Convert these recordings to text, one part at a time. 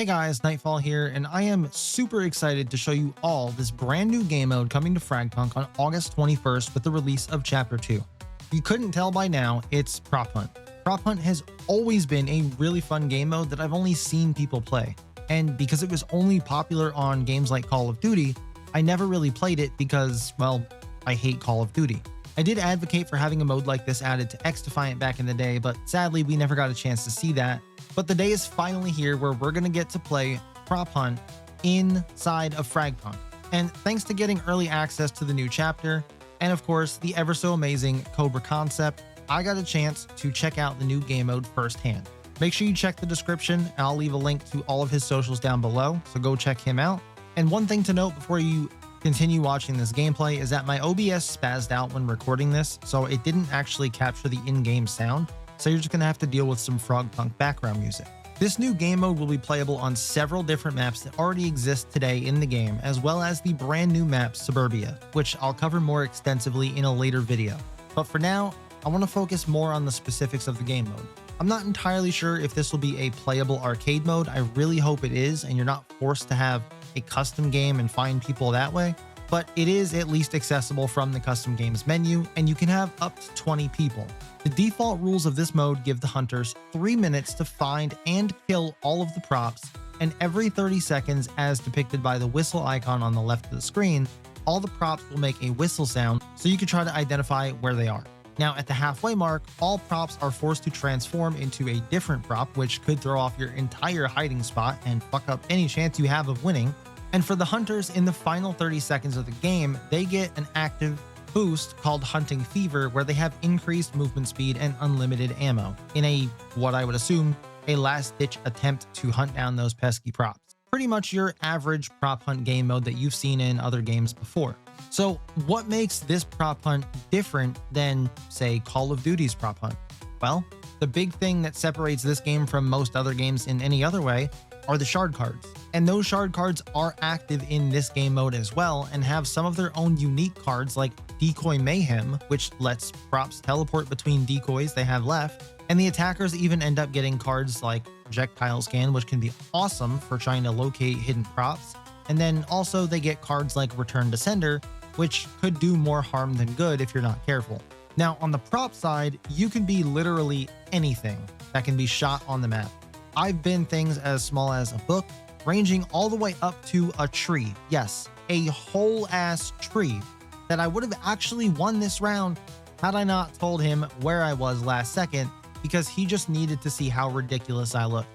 Hey guys, Nightfall here, and I am super excited to show you all this brand new game mode coming to FragPunk on August 21st with the release of Chapter 2. If you couldn't tell by now, it's Prop Hunt. Prop Hunt has always been a really fun game mode that I've only seen people play, and because it was only popular on games like Call of Duty, I never really played it because, well, I hate Call of Duty. I did advocate for having a mode like this added to X-Defiant back in the day, but sadly we never got a chance to see that. But the day is finally here where we're going to get to play Prop Hunt inside of FragPunk. And thanks to getting early access to the new chapter, and of course the ever so amazing Cobra Concept, I got a chance to check out the new game mode firsthand. Make sure you check the description, and I'll leave a link to all of his socials down below, so go check him out. And one thing to note before you continue watching this gameplay is that my OBS spazzed out when recording this, so it didn't actually capture the in-game sound. So you're just going to have to deal with some FragPunk background music. This new game mode will be playable on several different maps that already exist today in the game, as well as the brand new map Suburbia, which I'll cover more extensively in a later video. But for now, I want to focus more on the specifics of the game mode. I'm not entirely sure if this will be a playable arcade mode. I really hope it is, and you're not forced to have a custom game and find people that way. But it is at least accessible from the custom games menu, and you can have up to 20 people. The default rules of this mode give the hunters 3 minutes to find and kill all of the props, and every 30 seconds, as depicted by the whistle icon on the left of the screen, all the props will make a whistle sound so you can try to identify where they are. Now at the halfway mark, all props are forced to transform into a different prop, which could throw off your entire hiding spot and fuck up any chance you have of winning. And for the hunters in the final 30 seconds of the game, they get an active boost called Hunting Fever, where they have increased movement speed and unlimited ammo in a, what I would assume, a last-ditch attempt to hunt down those pesky props. Pretty much your average prop hunt game mode that you've seen in other games before. So what makes this prop hunt different than, say, Call of Duty's prop hunt? Well, the big thing that separates this game from most other games in any other way are the shard cards. And those shard cards are active in this game mode as well, and have some of their own unique cards like Decoy Mayhem, which lets props teleport between decoys they have left. And the attackers even end up getting cards like Projectile Scan, which can be awesome for trying to locate hidden props. And then also they get cards like Return to Sender, which could do more harm than good if you're not careful. Now on the prop side, you can be literally anything that can be shot on the map. I've been things as small as a book, ranging all the way up to a tree. Yes, a whole ass tree that I would have actually won this round had I not told him where I was last second, because he just needed to see how ridiculous I look.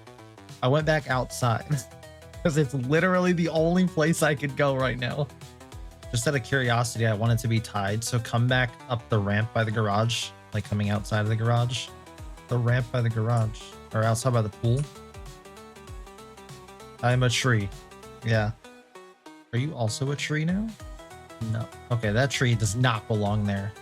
I went back outside because it's literally the only place I could go right now. Just out of curiosity, I wanted to be tied, so come back up the ramp by the garage, like coming outside of the garage. The ramp by the garage, or outside by the pool. I'm a tree. Yeah. Are you also a tree now? No. Okay, that tree does not belong there.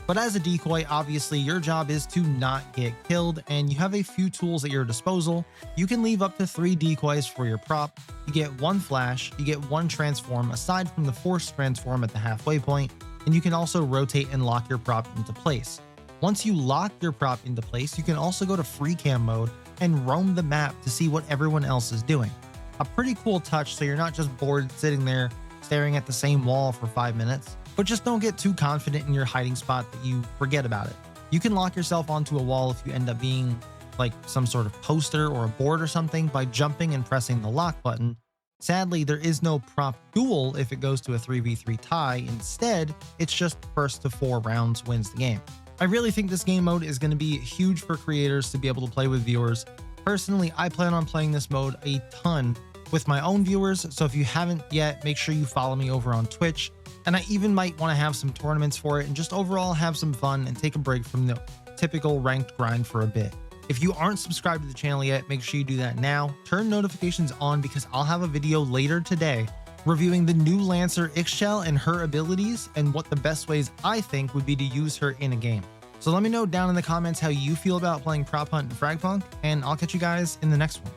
But as a decoy, obviously your job is to not get killed, and you have a few tools at your disposal. You can leave up to 3 decoys for your prop. You get 1 flash, you get 1 transform aside from the forced transform at the halfway point, and you can also rotate and lock your prop into place. Once you lock your prop into place, you can also go to free cam mode and roam the map to see what everyone else is doing. A pretty cool touch, so you're not just bored sitting there staring at the same wall for 5 minutes. But just don't get too confident in your hiding spot that you forget about it. You can lock yourself onto a wall if you end up being like some sort of poster or a board or something by jumping and pressing the lock button. Sadly, there is no prop duel if it goes to a 3v3 tie. Instead, it's just first to 4 rounds wins the game. I really think this game mode is going to be huge for creators to be able to play with viewers. Personally, I plan on playing this mode a ton with my own viewers, so if you haven't yet, make sure you follow me over on Twitch. And I even might want to have some tournaments for it and just overall have some fun and take a break from the typical ranked grind for a bit. If you aren't subscribed to the channel yet, make sure you do that now. Turn notifications on, because I'll have a video later today reviewing the new Lancer Ixchel and her abilities and what the best ways I think would be to use her in a game. So let me know down in the comments how you feel about playing Prop Hunt and FragPunk, and I'll catch you guys in the next one.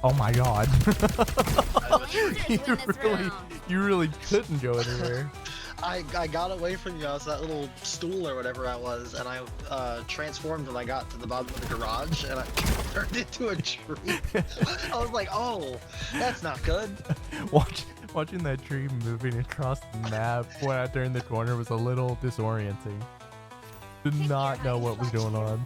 Oh my god. You really couldn't go anywhere. I got away from you. I was that little stool or whatever I was, and I transformed when I got to the bottom of the garage, and I turned into a tree. I was like, oh, that's not good. Watching that tree moving across the map when I turned the corner was a little disorienting. Did not know what was going on.